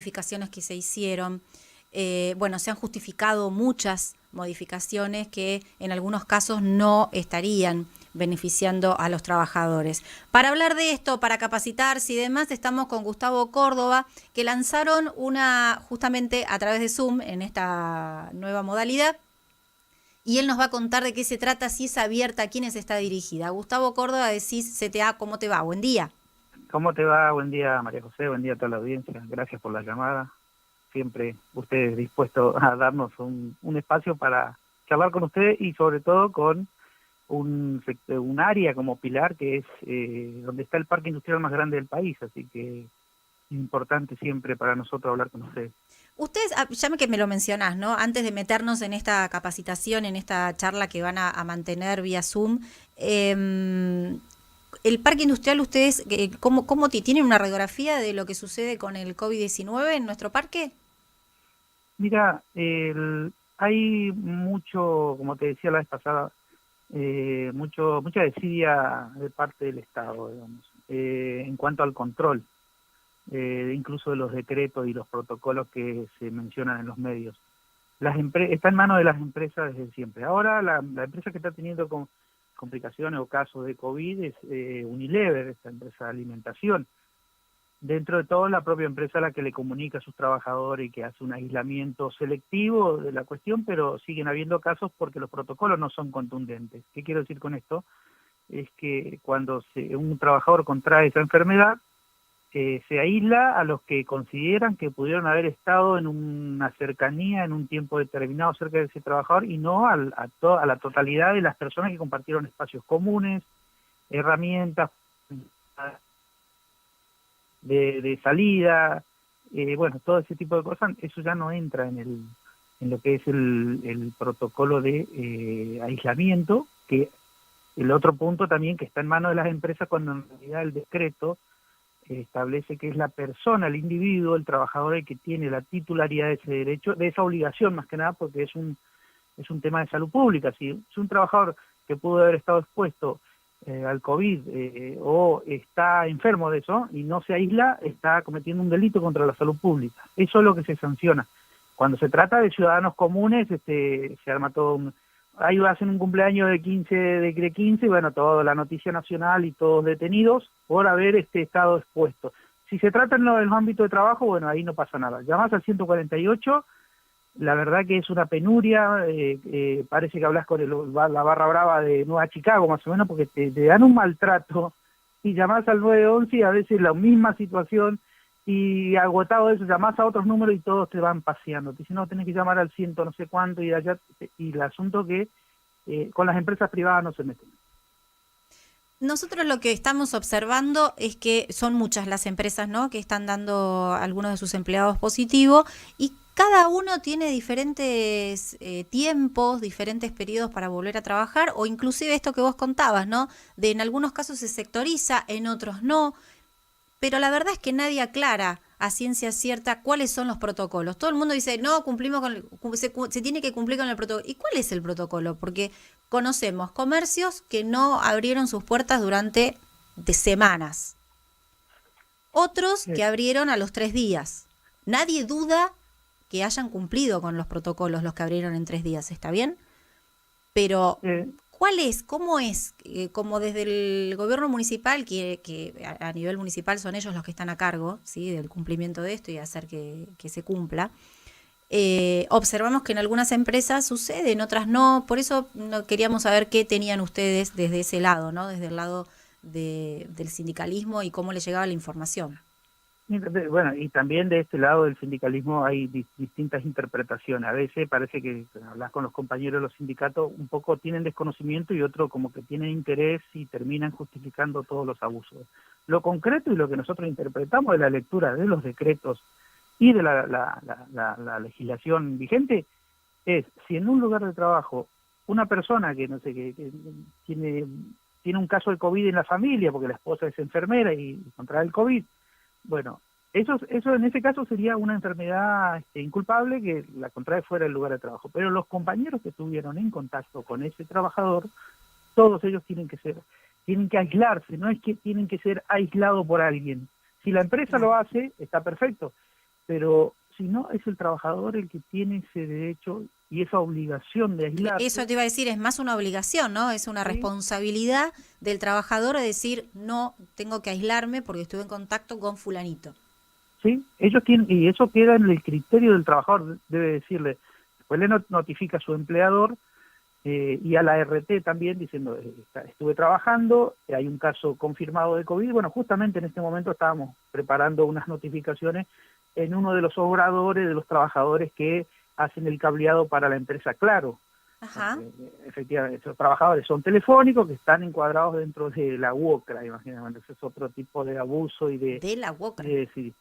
modificaciones que se hicieron. Bueno, se han justificado muchas modificaciones que en algunos casos no estarían beneficiando a los trabajadores. Para hablar de esto, para capacitarse y demás, estamos con Gustavo Córdoba, que lanzaron justamente a través de Zoom, en esta nueva modalidad, y él nos va a contar de qué se trata, si es abierta, a quiénes está dirigida. Gustavo Córdoba, decís CTA, ¿cómo te va? Buen día. ¿Cómo te va? Buen día, María José, buen día a toda la audiencia. Gracias por la llamada. Siempre ustedes dispuestos a darnos un espacio para charlar con ustedes y sobre todo con un área como Pilar, que es donde está el parque industrial más grande del país, así que es importante siempre para nosotros hablar con ustedes. Ustedes, ya que me lo mencionás, ¿no? Antes de meternos en esta capacitación, en esta charla que van a mantener vía Zoom, el parque industrial, ustedes, ¿cómo tienen una radiografía de lo que sucede con el COVID-19 en nuestro parque? Mira, hay mucho, como te decía la vez pasada, mucha desidia de parte del Estado, digamos, en cuanto al control, incluso de los decretos y los protocolos que se mencionan en los medios. Está en manos de las empresas desde siempre. Ahora la empresa que está teniendo complicaciones o casos de COVID es Unilever, esta empresa de alimentación. Dentro de todo, la propia empresa la que le comunica a sus trabajadores y que hace un aislamiento selectivo de la cuestión, pero siguen habiendo casos porque los protocolos no son contundentes. ¿Qué quiero decir con esto? Es que cuando un trabajador contrae esa enfermedad, se aísla a los que consideran que pudieron haber estado en una cercanía, en un tiempo determinado cerca de ese trabajador y no a la totalidad de las personas que compartieron espacios comunes, herramientas de salida, bueno, todo ese tipo de cosas. Eso ya no entra en lo que es el protocolo de aislamiento, que el otro punto también que está en manos de las empresas, cuando en realidad el decreto establece que es la persona, el individuo, el trabajador el que tiene la titularidad de ese derecho, de esa obligación más que nada, porque es un tema de salud pública. Si es un trabajador que pudo haber estado expuesto al COVID o está enfermo de eso y no se aísla, está cometiendo un delito contra la salud pública. Eso es lo que se sanciona. Cuando se trata de ciudadanos comunes, se arma todo ahí hacen un cumpleaños de 15, bueno, toda la noticia nacional y todos detenidos por haber estado expuestos. Si se trata en los ámbitos de trabajo, bueno, ahí no pasa nada. Llamás al 148, la verdad que es una penuria, parece que hablas con la barra brava de Nueva Chicago, más o menos, porque te dan un maltrato, y llamás al 911 y a veces la misma situación, y agotado de eso, llamás a otros números y todos te van paseando. Te dicen, no, tenés que llamar al ciento no sé cuánto, y allá, y el asunto que con las empresas privadas no se meten. Nosotros lo que estamos observando es que son muchas las empresas, ¿no?, que están dando a algunos de sus empleados positivo, y cada uno tiene diferentes tiempos, diferentes periodos para volver a trabajar, o inclusive esto que vos contabas, ¿no?, de en algunos casos se sectoriza, en otros no. Pero la verdad es que nadie aclara a ciencia cierta cuáles son los protocolos. Todo el mundo dice, no, cumplimos se tiene que cumplir con el protocolo. ¿Y cuál es el protocolo? Porque conocemos comercios que no abrieron sus puertas durante semanas. Otros que abrieron a los 3 días. Nadie duda que hayan cumplido con los protocolos los que abrieron en 3 días, ¿está bien? Pero ¿cuál es? ¿Cómo es? Como desde el gobierno municipal, que a nivel municipal son ellos los que están a cargo, ¿sí?, del cumplimiento de esto y hacer que se cumpla. Observamos que en algunas empresas sucede, en otras no. Por eso no queríamos saber qué tenían ustedes desde ese lado, ¿no?, desde el lado del sindicalismo, y cómo les llegaba la información. Bueno, y también de este lado del sindicalismo hay distintas interpretaciones. A veces parece que hablas con los compañeros de los sindicatos, un poco tienen desconocimiento y otro como que tienen interés y terminan justificando todos los abusos. Lo concreto y lo que nosotros interpretamos de la lectura de los decretos y de la legislación vigente es, si en un lugar de trabajo una persona que no sé que tiene un caso de COVID en la familia porque la esposa es enfermera y contrae el COVID, bueno, eso en ese caso sería una enfermedad inculpable que la contrae fuera del lugar de trabajo. Pero los compañeros que estuvieron en contacto con ese trabajador, todos ellos tienen que aislarse, no es que tienen que ser aislados por alguien. Si la empresa lo hace, está perfecto. pero si no, es el trabajador el que tiene ese derecho y esa obligación de aislarse. Eso te iba a decir, es más una obligación, ¿no? Es una ¿Sí? responsabilidad del trabajador de decir, no, tengo que aislarme porque estuve en contacto con fulanito. ¿Sí? Ellos tienen, y eso queda en el criterio del trabajador, debe decirle, después le notifica a su empleador y a la RT también diciendo, estuve trabajando, hay un caso confirmado de COVID, bueno, justamente en este momento estábamos preparando unas notificaciones en uno de los obradores de los trabajadores que hacen el cableado para la empresa Claro. Ajá. Efectivamente, esos trabajadores son telefónicos que están encuadrados dentro de la UOCRA, imagínate, ese es otro tipo de abuso y De la UOCRA. sí,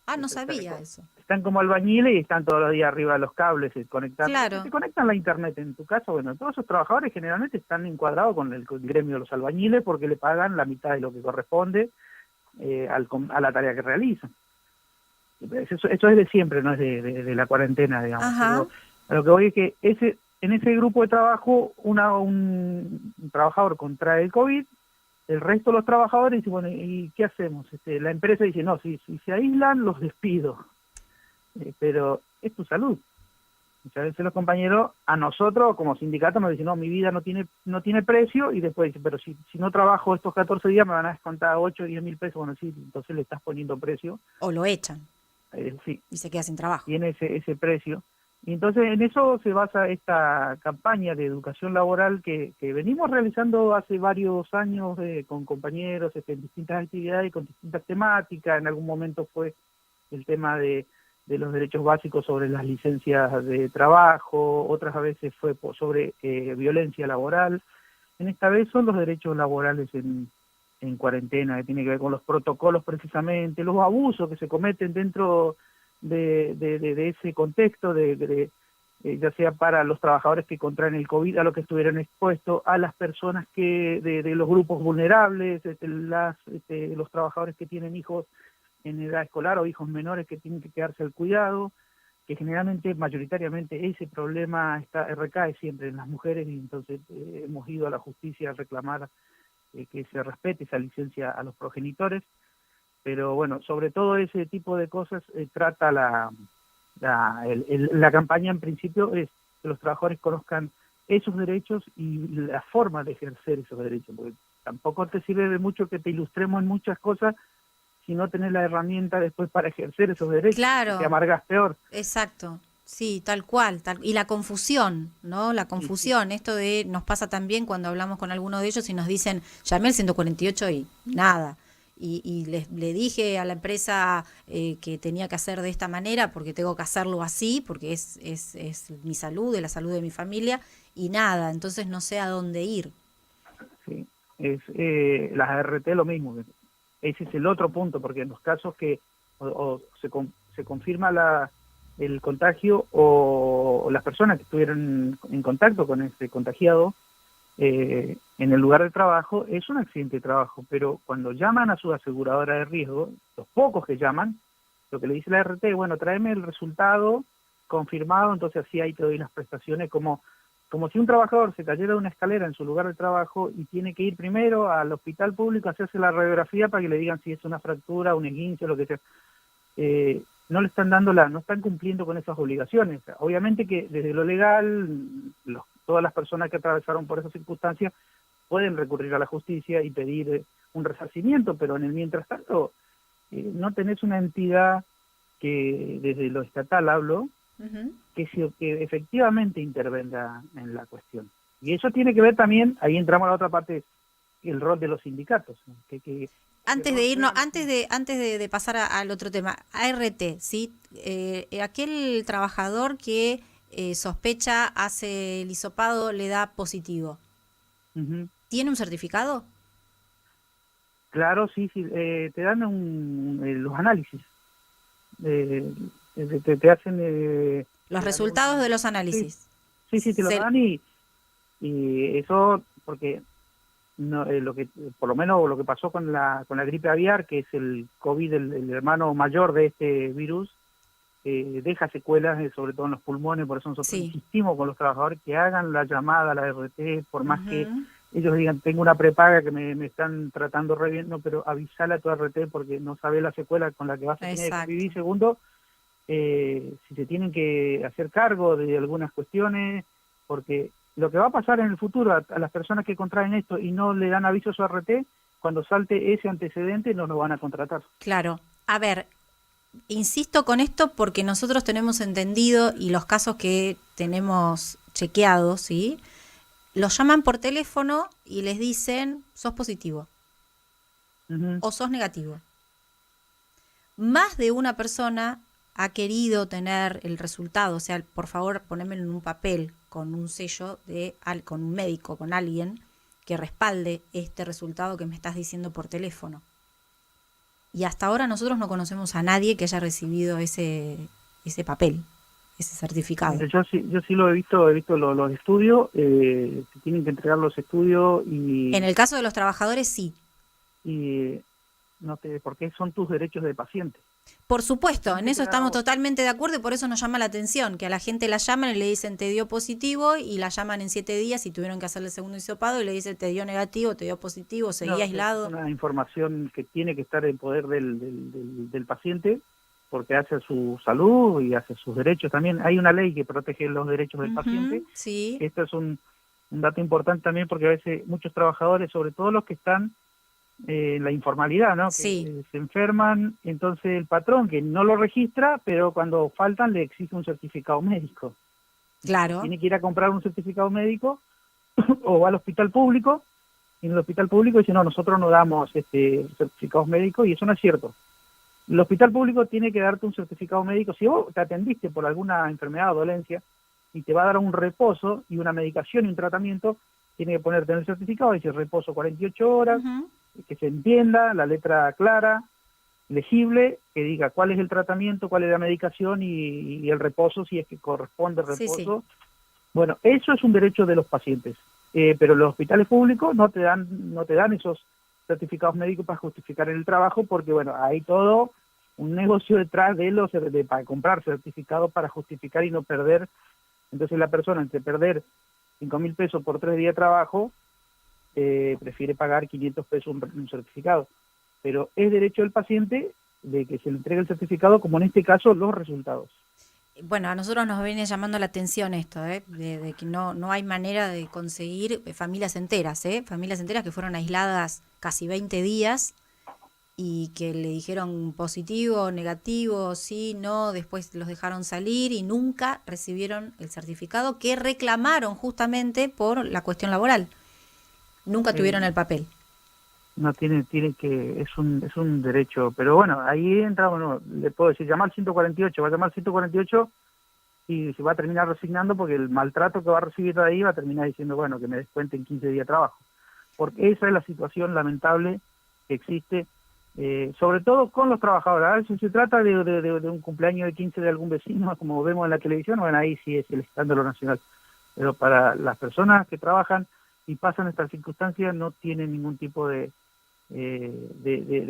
Ah, no sabía eso. están como albañiles y están todos los días arriba de los cables conectando. Claro. Se conectan a la internet en tu caso, bueno, todos esos trabajadores generalmente están encuadrados con el gremio de los albañiles porque le pagan la mitad de lo que corresponde a la tarea que realizan. Eso es de siempre, no es de la cuarentena, digamos. Ajá. Pero a lo que voy es que en ese grupo de trabajo un trabajador contrae el COVID, el resto de los trabajadores dicen, bueno, ¿y qué hacemos? La empresa dice, no, si se aíslan, los despido. Pero es tu salud. Muchas veces los compañeros, a nosotros como sindicato nos dicen, no, mi vida no tiene precio, y después dicen, pero si no trabajo estos 14 días me van a descontar 8 o 10 mil pesos. Bueno, sí, entonces le estás poniendo precio. O lo echan. Sí. Y se queda sin trabajo. Tiene ese precio. Y entonces en eso se basa esta campaña de educación laboral que venimos realizando hace varios años con compañeros en distintas actividades y con distintas temáticas. En algún momento fue el tema de los derechos básicos sobre las licencias de trabajo, otras veces fue sobre violencia laboral. En esta vez son los derechos laborales en cuarentena, que tiene que ver con los protocolos precisamente, los abusos que se cometen dentro de ese contexto, ya sea para los trabajadores que contraen el COVID, a los que estuvieron expuestos, a las personas de los grupos vulnerables, los trabajadores que tienen hijos en edad escolar o hijos menores que tienen que quedarse al cuidado, que generalmente, mayoritariamente, ese problema recae siempre en las mujeres, y entonces hemos ido a la justicia a reclamar que se respete esa licencia a los progenitores. Pero bueno, sobre todo ese tipo de cosas trata la campaña. En principio es que los trabajadores conozcan esos derechos y la forma de ejercer esos derechos, porque tampoco te sirve de mucho que te ilustremos en muchas cosas si no tenés la herramienta después para ejercer esos derechos. Claro. Te amargas peor. Exacto. Sí, tal cual. Y la confusión, ¿no? La confusión. Sí. Esto nos pasa también cuando hablamos con algunos de ellos y nos dicen, llamé al 148 y nada. Y le dije a la empresa que tenía que hacer de esta manera porque tengo que hacerlo así, porque es mi salud, es la salud de mi familia, y nada, entonces no sé a dónde ir. Sí, las ART lo mismo. Ese es el otro punto, porque en los casos que se confirma el contagio o las personas que estuvieron en contacto con ese contagiado, en el lugar de trabajo, es un accidente de trabajo, pero cuando llaman a su aseguradora de riesgo, los pocos que llaman, lo que le dice la RT, bueno, tráeme el resultado confirmado, entonces así ahí te doy las prestaciones, como si un trabajador se cayera de una escalera en su lugar de trabajo y tiene que ir primero al hospital público a hacerse la radiografía para que le digan si es una fractura, un esguince, lo que sea. No le están no están cumpliendo con esas obligaciones. Obviamente que desde lo legal, todas las personas que atravesaron por esas circunstancias pueden recurrir a la justicia y pedir un resarcimiento, pero en el mientras tanto no tenés una entidad que desde lo estatal hablo, que efectivamente intervenga en la cuestión. Y eso tiene que ver también, ahí entramos a la otra parte, el rol de los sindicatos. Antes de irnos, antes de pasar al otro tema, ART, ¿sí? Aquel trabajador que sospecha, hace el hisopado, le da positivo. ¿Tiene un certificado? Claro, sí, te dan los análisis. Te hacen... los resultados de los análisis. Sí, te lo dan y eso, porque no, por lo menos lo que pasó con la gripe aviar, que es el COVID, el hermano mayor de este virus, deja secuelas, sobre todo en los pulmones. Por eso nosotros insistimos con los trabajadores que hagan la llamada a la RT, por más que ellos digan, tengo una prepaga que me están tratando re bien, no, pero avisale a tu RT porque no sabe la secuela con la que vas a tener que vivir. Segundo, si se tienen que hacer cargo de algunas cuestiones, porque lo que va a pasar en el futuro a las personas que contraen esto y no le dan aviso a su RT, cuando salte ese antecedente no lo van a contratar. Claro. A ver, insisto con esto porque nosotros tenemos entendido y los casos que tenemos chequeados, ¿sí? Los llaman por teléfono y les dicen, sos positivo Ujú. o sos negativo. Más de una persona ha querido tener el resultado, o sea, por favor, ponémelo en un papel con un sello con un médico, con alguien que respalde este resultado que me estás diciendo por teléfono. Y hasta ahora nosotros no conocemos a nadie que haya recibido ese papel, ese certificado. Mira, yo sí lo he visto los estudios, se tienen que entregar los estudios En el caso de los trabajadores, sí. y porque son tus derechos de paciente. Por supuesto, en Tienen que eso entregar a estamos vos. totalmente de acuerdo y por eso nos llama la atención, que a la gente la llaman y le dicen te dio positivo y la llaman en 7 días y tuvieron que hacerle el segundo hisopado y le dicen te dio negativo, te dio positivo, seguí No, es aislado. una información que tiene que estar en poder del paciente, porque hace su salud y hace sus derechos también. Hay una ley que protege los derechos del paciente. Sí, Esto es un dato importante también porque a veces muchos trabajadores, sobre todo los que están en la informalidad, ¿no? Que sí, se enferman, entonces el patrón que no lo registra, pero cuando faltan le exige un certificado médico. Entonces claro. tiene que ir a comprar un certificado médico o va al hospital público y en el hospital público dice, no, nosotros no damos certificados médicos y eso no es cierto. El hospital público tiene que darte un certificado médico. Si vos te atendiste por alguna enfermedad o dolencia y te va a dar un reposo y una medicación y un tratamiento, tiene que ponerte en el certificado, dice reposo 48 horas, Ujú. que se entienda, la letra clara, legible, que diga cuál es el tratamiento, cuál es la medicación y el reposo, si es que corresponde el Sí, sí. reposo. Bueno, eso es un derecho de los pacientes, pero los hospitales públicos no te dan esos certificados médicos para justificar el trabajo, porque bueno, hay todo un negocio detrás para comprar certificados para justificar y no perder. Entonces la persona, entre perder 5.000 pesos por 3 días de trabajo, prefiere pagar 500 pesos un certificado. Pero es derecho del paciente de que se le entregue el certificado, como en este caso los resultados. Bueno, a nosotros nos viene llamando la atención esto, de que no hay manera de conseguir familias enteras, familias enteras que fueron aisladas casi 20 días y que le dijeron positivo, negativo, sí, no, después los dejaron salir y nunca recibieron el certificado que reclamaron justamente por la cuestión laboral. Nunca tuvieron Eh, el papel. no tiene que, es un derecho, pero bueno, ahí entra, bueno, le puedo decir, llamar al 148, va a llamar al 148 y se va a terminar resignando porque el maltrato que va a recibir de ahí va a terminar diciendo, bueno, que me descuenten 15 días de trabajo. Porque esa es la situación lamentable que existe, sobre todo con los trabajadores. A ver, si se trata de un cumpleaños de 15 de algún vecino, como vemos en la televisión, bueno, ahí sí es el escándalo nacional. Pero para las personas que trabajan y pasan estas circunstancias no tienen ningún tipo de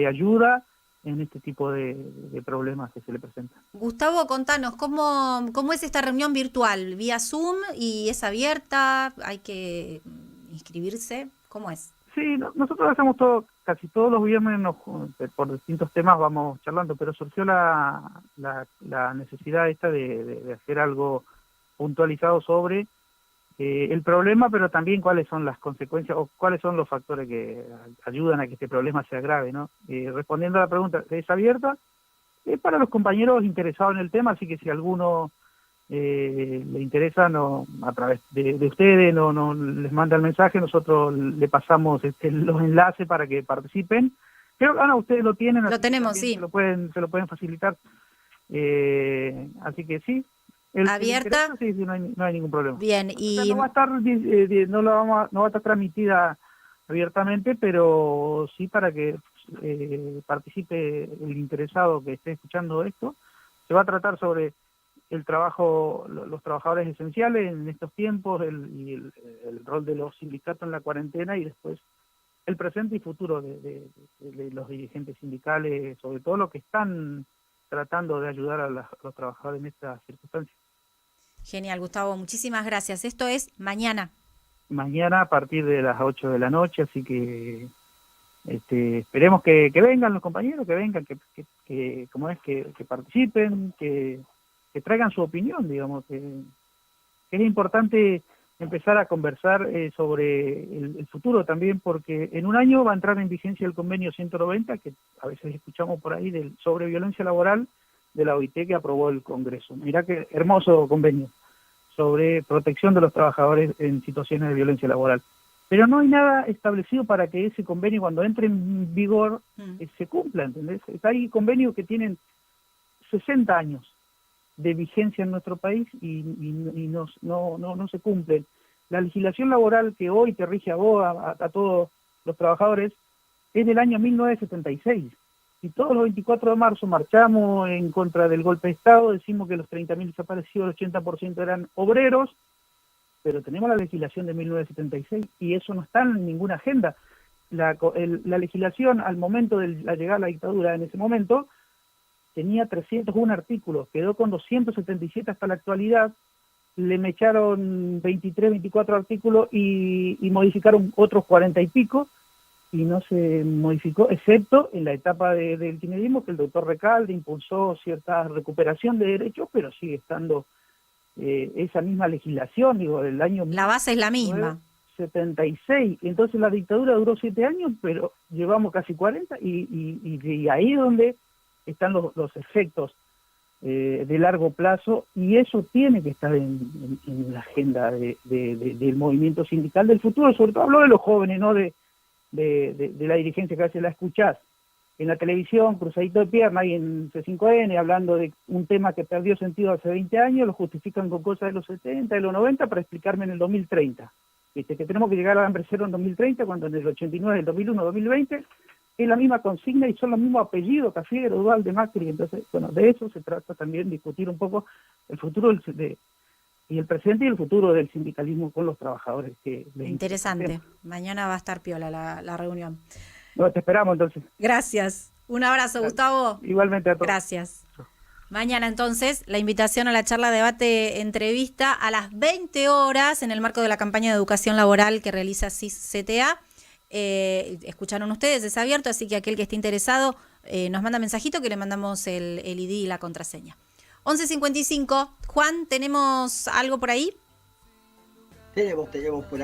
ayuda en este tipo de problemas que se le presentan. Gustavo, contanos, ¿cómo es esta reunión virtual? ¿Vía Zoom y es abierta? ¿Hay que inscribirse? ¿Cómo es? Sí, nosotros hacemos todo, casi todos los viernes por distintos temas vamos charlando, pero surgió la necesidad esta de hacer algo puntualizado sobre el problema, pero también cuáles son las consecuencias o cuáles son los factores que ayudan a que este problema se agrave, ¿no? Respondiendo a la pregunta, ¿es abierta? Es para los compañeros interesados en el tema, así que si alguno le interesa, no, a través de ustedes, no les manda el mensaje, nosotros le pasamos los enlaces para que participen. Creo que ustedes lo tienen, Lo así que tenemos, también se sí. lo pueden facilitar. Así que sí, el que le Abierta. interesa, sí, no hay ningún problema. Bien, O sea, no y va a estar, no va a estar transmitida abiertamente, pero sí para que participe el interesado que esté escuchando esto. Se va a tratar sobre el trabajo, los trabajadores esenciales en estos tiempos, el rol de los sindicatos en la cuarentena y después el presente y futuro de los dirigentes sindicales, sobre todo los que están tratando de ayudar a los trabajadores en estas circunstancias. genial, Gustavo, muchísimas gracias. Esto es mañana. Mañana a partir de las 8 de la noche, así que Esperemos que vengan los compañeros, que vengan, que como es, que participen, que traigan su opinión, digamos, que es importante empezar a conversar sobre el futuro también, porque en un año va a entrar en vigencia el convenio 190, que a veces escuchamos por ahí, sobre violencia laboral de la OIT que aprobó el Congreso. Mirá qué hermoso convenio sobre protección de los trabajadores en situaciones de violencia laboral. Pero no hay nada establecido para que ese convenio, cuando entre en vigor, se cumpla, ¿entendés? Hay convenios que tienen 60 años de vigencia en nuestro país y no se cumplen. La legislación laboral que hoy te rige a vos, a todos los trabajadores, es del año 1976. Y todos los 24 de marzo marchamos en contra del golpe de Estado, decimos que los 30.000 desaparecidos, el 80% eran obreros, pero tenemos la legislación de 1976 y eso no está en ninguna agenda. La legislación al momento de la llegada a la dictadura, en ese momento, tenía 301 artículos, quedó con 277 hasta la actualidad, le echaron 23, 24 artículos y modificaron otros 40 y pico, y no se modificó, excepto en la etapa del kirchnerismo, que el doctor Recalde impulsó cierta recuperación de derechos, pero sigue estando esa misma legislación, digo, del año... La base es la misma. 76, entonces la dictadura duró 7 años, pero llevamos casi 40, y ahí es donde están los efectos de largo plazo, y eso tiene que estar en la agenda del movimiento sindical del futuro. Sobre todo hablo de los jóvenes, no de la dirigencia, que a veces la escuchás en la televisión, cruzadito de pierna, y en C5N, hablando de un tema que perdió sentido hace 20 años, lo justifican con cosas de los 70, de los 90, para explicarme en el 2030. ¿Viste? Que tenemos que llegar al hambre cero en 2030, cuando en el 89, el 2001, 2020, es la misma consigna y son los mismos apellidos, Cafiero, Duhalde, Macri. Entonces, bueno, de eso se trata también, discutir un poco el futuro y el presente y el futuro del sindicalismo con los trabajadores. Interesante. Mañana va a estar piola la reunión. No, te esperamos entonces. Gracias. Un abrazo, Gustavo. Igualmente a todos. Gracias. Mañana entonces la invitación a la charla, debate, entrevista a las 20 horas en el marco de la campaña de educación laboral que realiza CIS-CTA. Escucharon ustedes, es abierto, así que aquel que esté interesado nos manda mensajito que le mandamos el ID y la contraseña. 11:55. Juan, ¿tenemos algo por ahí? Tenemos por acá.